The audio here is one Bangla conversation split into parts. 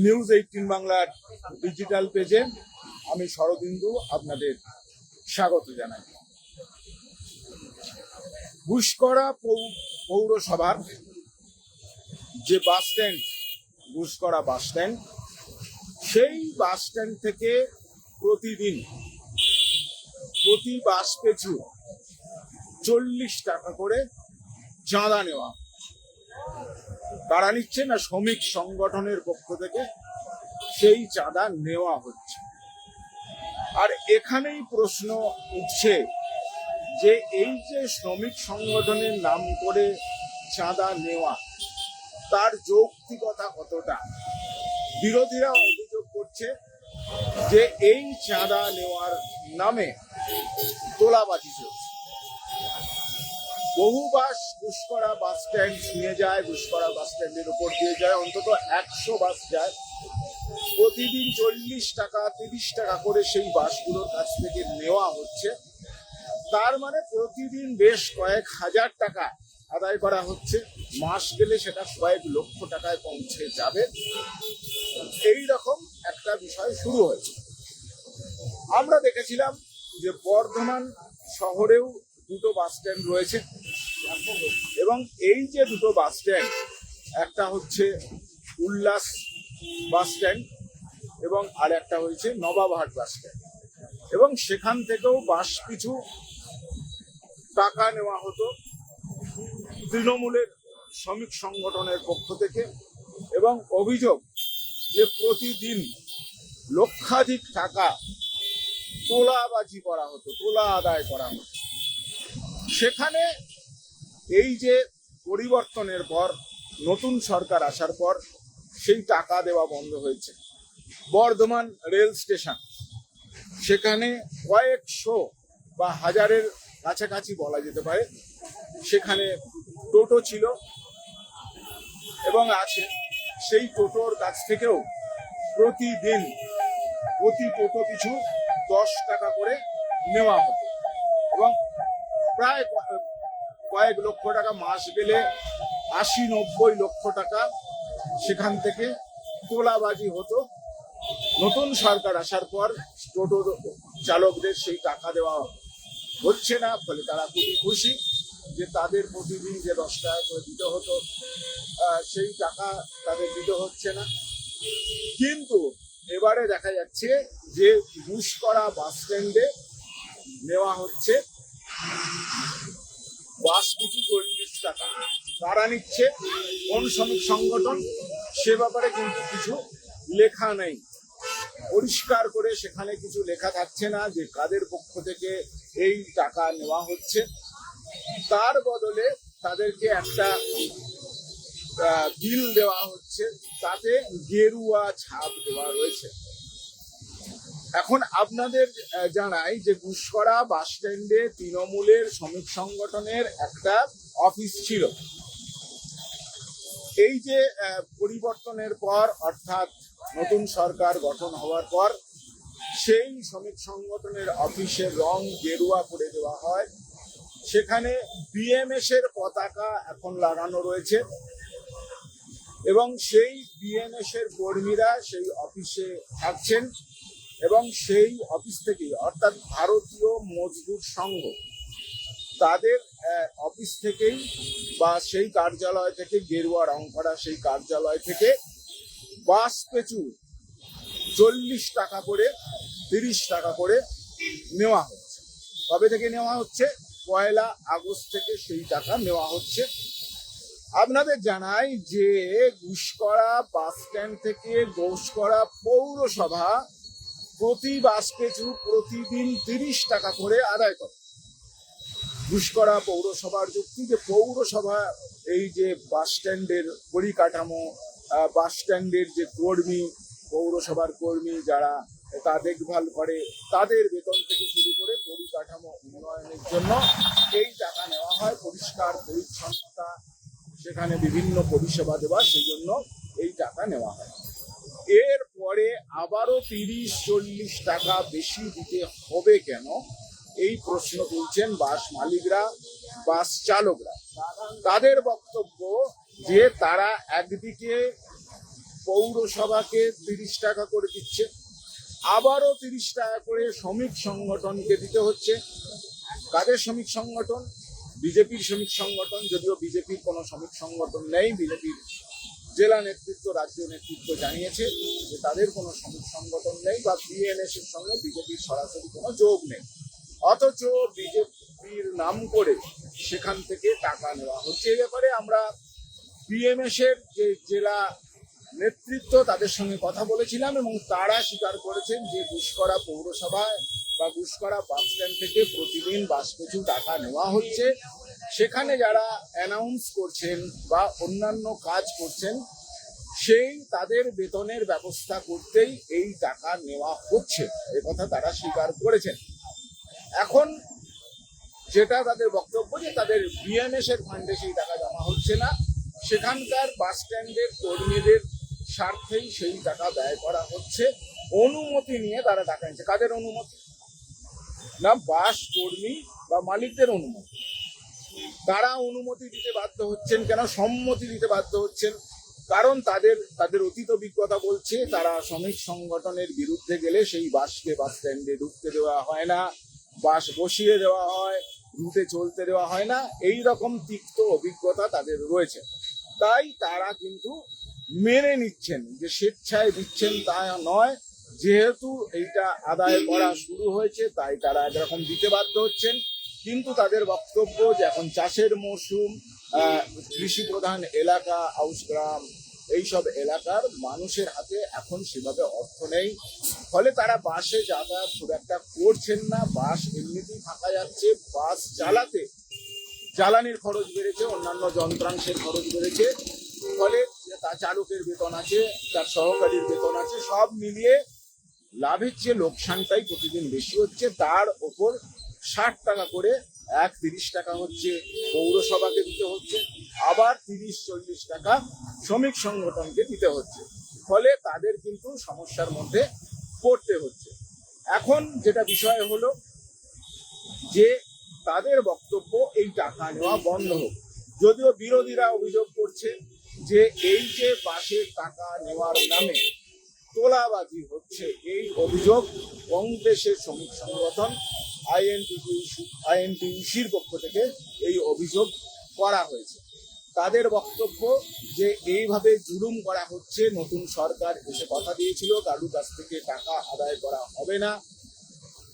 নিউজ 18 বাংলার ডিজিটাল পেজে আমি শরদিন্দু আপনাদের স্বাগত জানাই। ঘুষকরা পৌরসভার যে বাস স্ট্যান্ড, ঘুষকরা বাস স্ট্যান্ড, সেই বাস স্ট্যান্ড থেকে প্রতিদিন প্রতি বাস পিছু 40 টাকা করে চাঁদা নেওয়া। কারা নিচ্ছে না, শ্রমিক সংগঠনের পক্ষ থেকে সেই চাঁদা নেওয়া হচ্ছে। আর এখানেই প্রশ্ন উঠছে যে এই যে শ্রমিক সংগঠনের নাম করে চাঁদা নেওয়া, তার যৌক্তিকতা কতটা? বিরোধীরা অভিযোগ করছে যে এই চাঁদা নেওয়ার নামে তোলাবাজি চলছে। বহু বাস ঘুষকরা বাস স্ট্যান্ড ছুঁয়ে যায়, ঘুষকরা বাস স্ট্যান্ডের উপর দিয়ে যায়, অন্তত 100 বাস যায়। প্রতিদিন 40 টাকা 30 টাকা করে সেই বাসগুলোর কাছ থেকে নেওয়া হচ্ছে। তার মানে প্রতিদিন বেশ কয়েক হাজার টাকা আদায় করা হচ্ছে। মাস গেলে সেটা কয়েক লক্ষ টাকায় পৌঁছে যাবে। এই রকম একটা বিষয় শুরু হয়েছে। আমরা দেখেছিলাম যে বর্ধমান শহরেও দুটো বাস স্ট্যান্ড রয়েছে, এবং এই যে দুটো বাস স্ট্যান্ড, একটা হচ্ছে উল্লাস বাস স্ট্যান্ড এবং আর একটা হয়েছে নবাবহাট বাস স্ট্যান্ড, এবং সেখান থেকেও বাস পিছু টাকা নেওয়া হতো তৃণমূলের শ্রমিক সংগঠনের পক্ষ থেকে। এবং অভিযোগ যে প্রতিদিন লক্ষাধিক টাকা তোলাবাজি করা হতো, তোলা আদায় করা হতো। সেখানে এই যে পরিবর্তনের পর, নতুন সরকার আসার পর সেই টাকা দেওয়া বন্ধ হয়েছে। বর্ধমান রেল স্টেশন, সেখানে কয়েকশো বা হাজারের কাছাকাছি বলা যেতে পারে, সেখানে টোটো ছিল এবং আছে। সেই টোটোর কাছ থেকেও প্রতিদিন প্রতি টোটো পিছু 10 টাকা করে নেওয়া হতো, এবং প্রায় কয়েক লক্ষ টাকা, মাস গেলে 80-90 লক্ষ টাকা সেখান থেকে তোলাবাজি হতো। নতুন সরকার আসার পর টোটো চালকদের সেই টাকা দেওয়া হচ্ছে না, ফলে তারা খুবই খুশি যে তাদের প্রতিদিন যে 10 টাকা করে দিতে হতো সেই টাকা তাদের দিতে হচ্ছে না। কিন্তু এবারে দেখা যাচ্ছে যে ঘুষকরা বাস স্ট্যান্ডে নেওয়া হচ্ছে বাস পিছু 40 টাকা। কারা নিচ্ছে, কোন শ্রমিক সংগঠন, সে ব্যাপারে কিন্তু কিছু লেখা নেই। পরিষ্কার করে সেখানে কিছু লেখা থাকছে না যে কাদের পক্ষ থেকে এই টাকা নেওয়া হচ্ছে। তার বদলে তাদেরকে একটা বিল দেওয়া হচ্ছে, তাতে গেরুয়া ছাপ দেওয়া রয়েছে। এখন আপনাদের জানাই যে ঘুষকরা বাস স্ট্যান্ডে তৃণমূলের শ্রমিক সংগঠনের একটা অফিস ছিল। এই যে পরিবর্তনের পর, অর্থাৎ নতুন সরকার গঠন হওয়ার পর, সেই শ্রমিক সংগঠনের অফিসের রং গেরুয়া করে দেওয়া হয়। সেখানে বিএমএস এর পতাকা এখন লাগানো রয়েছে, এবং সেই বিএমএস এর কর্মীরা সেই অফিসে থাকছেন, এবং সেই অফিস থেকেই, অর্থাৎ ভারতীয় মজদুর সংঘ, তাদের অফিস থেকেই বা সেই কার্যালয় থেকে, গেরুয়া রং করা সেই কার্যালয় থেকে বাস পিছু 40 টাকা করে 30 টাকা করে নেওয়া হচ্ছে। কবে থেকে নেওয়া হচ্ছে? 1 আগস্ট থেকে সেই টাকা নেওয়া হচ্ছে। আপনাদের জানাই যে ঘুষকরা বাস স্ট্যান্ড থেকে ঘুষকরা পৌরসভা প্রতি বাস পিছু প্রতিদিন 30 টাকা করে আদায় করে। ঘুষকরা পৌরসভার যুক্তি যে পৌরসভা এই যে বাস স্ট্যান্ডের পরিকাঠামো, বাস স্ট্যান্ডের যে কর্মী, পৌরসভার কর্মী যারা তা দেখভাল করে, তাদের বেতন থেকে শুরু করে পরিকাঠামো উন্নয়নের জন্য এই টাকা নেওয়া হয়। পরিষ্কার পরিচ্ছন্নতা, সেখানে বিভিন্ন পরিষেবা দেওয়া, সেই জন্য এই টাকা নেওয়া হয়। এরপরে আবারও 30-40 টাকা বেশি দিতে হবে কেন, এই প্রশ্ন তুলছেন বাস মালিকরা, বাস চালকরা। তাদের বক্তব্য যে তারা একদিকে পৌরসভাকে 30 টাকা করে দিচ্ছে, আবারও 30 টাকা করে শ্রমিক সংগঠনকে দিতে হচ্ছে। কাদের শ্রমিক সংগঠন? বিজেপির শ্রমিক সংগঠন। যদিও বিজেপির কোনো শ্রমিক সংগঠন নেই, বিজেপির জেলা নেতৃত্ব, রাজ্য নেতৃত্ব জানিয়েছে যে তাদের কোনো শ্রমিক সংগঠন নেই বা বিএনএস এর সঙ্গে বিজেপির সরাসরি কোনো যোগ নেই। অথচ বিজেপির নাম করে সেখান থেকে টাকা নেওয়া হচ্ছে। এই ব্যাপারে আমরা বিএমএস এর যে জেলা নেতৃত্ব তাদের সঙ্গে কথা বলেছিলাম এবং তারা স্বীকার করেছেন যে গুসকরা পৌরসভায় বা গুসকরা বাস স্ট্যান্ড থেকে প্রতিদিন বাস পিছু টাকা নেওয়া হচ্ছে। সেখানে যারা অ্যানাউন্স করছেন বা অন্যান্য কাজ করছেন সেই তাদের বেতনের ব্যবস্থা করতেই এই টাকা নেওয়া হচ্ছে, এ কথা তারা স্বীকার করেছেন। এখন যেটা তাদের বক্তব্য যে তাদের বিএমএস এর ফান্ডে সেই টাকা জমা হচ্ছে না, সেখানকার বাস স্ট্যান্ডের কর্মীদের স্বার্থেই সেই টাকা ব্যয় করা হচ্ছে। অনুমতি নিয়ে তারা টাকা নিচ্ছে। কাদের অনুমতি? না বাস কর্মী বা মালিকদের অনুমতি। তারা অনুমতি দিতে বাধ্য হচ্ছেন কেন? সম্মতি দিতে বাধ্য হচ্ছেন কারণ তাদের অতীত অভিজ্ঞতা বলছে তারা শ্রমিক সংগঠনের বিরুদ্ধে গেলে সেই বাসকে বাস স্ট্যান্ডে ঢুকতে দেওয়া হয় না, বাস বসিয়ে দেওয়া হয়, রুটে চলতে দেওয়া হয় না। এই রকম তিক্ত অভিজ্ঞতা তাদের রয়েছে। তাই তারা কিন্তু মেনে নিচ্ছেন যে স্বেচ্ছায় দিচ্ছেন তা নয়, যেহেতু এইটা আদায় করা শুরু হয়েছে তাই তারা একরকম দিতে বাধ্য হচ্ছেন। কিন্তু তাদের বক্তব্য যে এখন চাষের মরশুম, কৃষি প্রধান এলাকা, আউশগ্রাম, এইসব এলাকার মানুষের হাতে এখন সেভাবে অর্থ নেই, ফলে তারা বাসে যাতায়াত খুব একটা করছেন না। বাস এমনিতেই ফাঁকা যাচ্ছে। বাস চালাতে জ্বালানির খরচ বেড়েছে, অন্যান্য যন্ত্রাংশের খরচ বেড়েছে, ফলে তার চালকের বেতন আছে, তার সহকারীর বেতন আছে, সব মিলিয়ে লাভের চেয়ে লোকসানটাই প্রতিদিন বেশি হচ্ছে। তার ওপর 60 টাকা করে 30 টাকা হচ্ছে পৌরসভাকে দিতে হচ্ছে, আবার 30-40 টাকা শ্রমিক সংগঠনকে দিতে হচ্ছে। ফলে তাদের কিন্তু সমস্যার মধ্যে পড়তে হচ্ছে। এখন যেটা বিষয় হলো যে তাদের বক্তব্য এই টাকা নেওয়া বন্ধ হোক। যদিও বিরোধীরা অভিযোগ করছে যে এই যে বাসের টাকা নেওয়ার নামে তোলাবাজি হচ্ছে, এই অভিযোগ কংগ্রেসের শ্রমিক সংগঠন আইএনটিইউসির পক্ষ থেকে এই অভিযোগ করা হয়েছে। তাদের বক্তব্য যে এইভাবে জুলুম করা হচ্ছে। নতুন সরকার এসে কথা দিয়েছিল কারুর কাছ থেকে টাকা আদায় করা হবে না,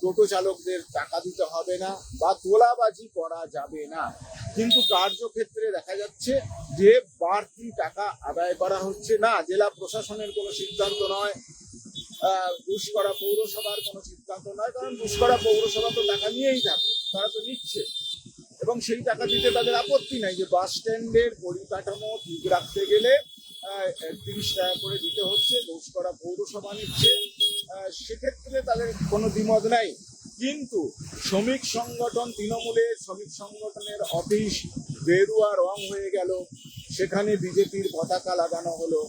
টোটো চালকদের টাকা দিতে হবে না বা তোলাবাজি করা যাবে না, কিন্তু কার্যক্ষেত্রে দেখা যাচ্ছে যে বাড়তি টাকা আদায় করা হচ্ছে না। জেলা প্রশাসনের কোনো সিদ্ধান্ত নয়, গুসকরা পৌরসভার কোনো সিদ্ধান্ত নয়, কারণ গুসকরা পৌরসভা তো টাকা নিয়েই থাকে, তারা তো নিচ্ছে এবং সেই টাকা দিতে তাদের আপত্তি নাই। যে বাস স্ট্যান্ডের পরিকাঠামো ঠিক রাখতে গেলে 30 টাকা করে দিতে হচ্ছে, গুসকরা পৌরসভা নিচ্ছে, সেক্ষেত্রে তাদের কোনো দ্বিমত নাই। কিন্তু শ্রমিক সংগঠন, তৃণমূলের শ্রমিক সংগঠনের অফিস বেরুয়া রং হয়ে গেল, সেখানে বিজেপির পতাকা লাগানো হলো,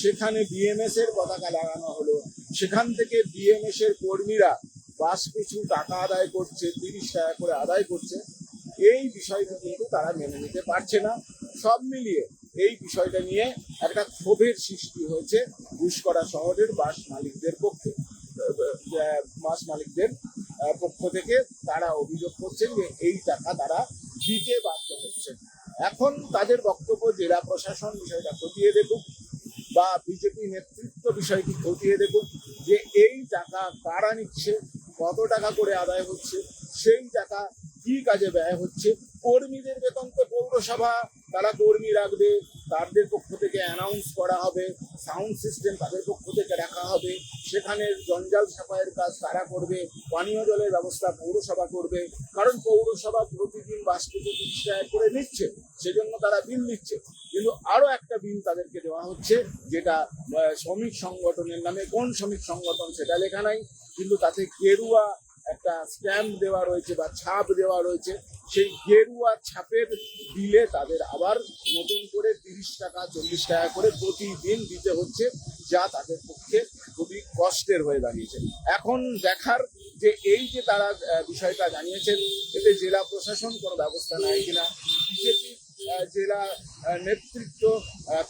সেখানে বিএমএস এর পতাকা লাগানো হলো, সেখান থেকে বিএমএস এর কর্মীরা বাস পিছু টাকা আদায় করছে, 30 টাকা করে আদায় করছে। এই বিষয়টা কিন্তু তারা মেনে নিতে পারছে না। সব মিলিয়ে এই বিষয়টা নিয়ে একটা ক্ষোভের সৃষ্টি হয়েছে গুসকরা শহরের বাস মালিকদের পক্ষে। বাস মালিকদের পক্ষ থেকে তারা অভিযোগ করছেন যে এই টাকা তারা দিতে বাধ্য হচ্ছে। এখন তাদের বক্তব্য জেলা প্রশাসন বিষয়টা খতিয়ে দেখুক বা বিজেপি নেতৃত্ব বিষয়টি খতিয়ে দেখুক যে এই টাকা কারা নিচ্ছে, কত টাকা করে আদায় হচ্ছে, সেই টাকা কি কাজে ব্যয় হচ্ছে। কর্মীদের বেতন তো পৌরসভা তারা কর্মী রাখবে, তাদের পক্ষ থেকে অ্যানাউন্স করা হবে, সাউন্ড সিস্টেম তাদের পক্ষ থেকে রাখা হবে, সেখানে জঞ্জাল সাফাইয়ের কাজ তারা করবে, পানীয় জলের ব্যবস্থা পৌরসভা করবে, কারণ পৌরসভা প্রতিদিন বাস থেকে 30 টাকা করে নিচ্ছে, সেজন্য তারা বিল নিচ্ছে। কিন্তু আরো একটা বিল তাদেরকে দেওয়া হচ্ছে যেটা শ্রমিক সংগঠনের নামে, কোন শ্রমিক সংগঠন সেটা লেখা নাই, কিন্তু তাতে গেরুয়া একটা স্ট্যাম্প দেওয়া রয়েছে বা ছাপ দেওয়া রয়েছে। সেই গেরুয়া ছাপের বিলে তাদের আবার নতুন করে 30 টাকা 40 টাকা করে প্রতিদিন দিতে হচ্ছে, যা তাদের পক্ষে খুবই কষ্টের হয়ে দাঁড়িয়েছে। এখন দেখার যে এই যে তারা বিষয়টা জানিয়েছেন, এতে জেলা প্রশাসন কোনো ব্যবস্থা নেয় কিনা, বিজেপি জেলা নেতৃত্ব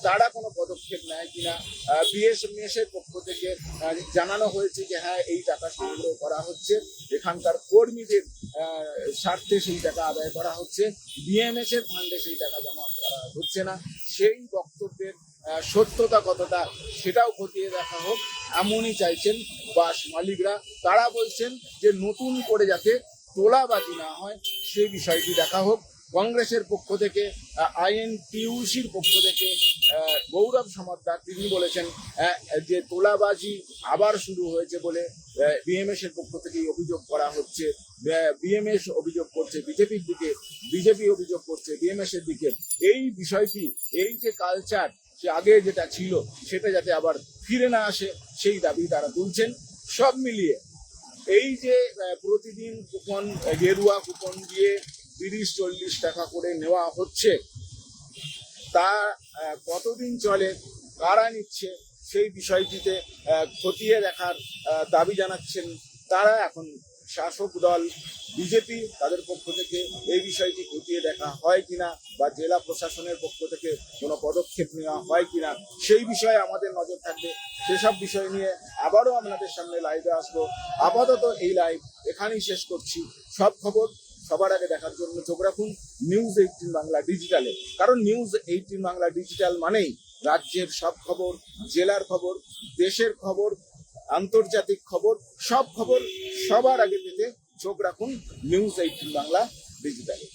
তারা কোনো পদক্ষেপ নেয় কিনা। বিএমএসের পক্ষ থেকে জানানো হয়েছে যে হ্যাঁ এই টাকা সংগ্রহ করা হচ্ছে, এখানকার কর্মীদের স্বার্থে সেই টাকা আদায় করা হচ্ছে, বিএমএস এর ফান্ডে সেই টাকা জমা করা হচ্ছে না। সেই বক্তব্যের সত্যতা কতটা সেটাও খতিয়ে দেখা হোক, এমনই চাইছেন বাস মালিকরা। তারা বলছেন যে নতুন করে যাতে তোলাবাজি না হয় সেই বিষয়টি দেখা হোক। কংগ্রেসের পক্ষ থেকে আইএনটিইউসির পক্ষ থেকে গৌরব সমাদ্দার তিনি বলেছেন যে তোলাবাজি আবার শুরু হয়েছে বলে বিএমএস এর পক্ষ থেকে অভিযোগ করা হচ্ছে। বিএমএস অভিযোগ করছে বিজেপির দিকে, বিজেপি অভিযোগ করছে বিএমএস এর দিকে। এই বিষয়টি, এই যে কালচার সে আগে যেটা ছিল সেটা যাতে আবার ফিরে না আসে সেই দাবি তারা তুলছেন। সব মিলিয়ে এই যে প্রতিদিন কুপন, গেরুয়া কুপন দিয়ে 30-40 টাকা করে নেওয়া হচ্ছে, তা কতদিন চলে, কারা নিচ্ছে সেই বিষয়টিতে খতিয়ে দেখার দাবি জানাচ্ছেন তারা। এখন শাসক দল বিজেপি, তাদের পক্ষ থেকে এই বিষয়টি খতিয়ে দেখা হয় কিনা বা জেলা প্রশাসনের পক্ষ থেকে কোনো পদক্ষেপ নেওয়া হয় কিনা সেই বিষয়ে আমাদের নজর থাকবে। সেসব বিষয় নিয়ে আবারও আপনাদের সামনে লাইভে আসবো। আপাতত এই লাইভ এখানেই শেষ করছি। সব খবর সবার আগে দেখার জন্য চোখ রাখুন নিউজ 18 বাংলা ডিজিটালে, কারণ নিউজ 18 বাংলা ডিজিটাল মানেই রাজ্যের সব খবর, জেলার খবর, দেশের খবর, আন্তর্জাতিক খবর, সব খবর সবার আগে পেতে চোখ রাখুন নিউজ 18 বাংলা ডিজিটালে।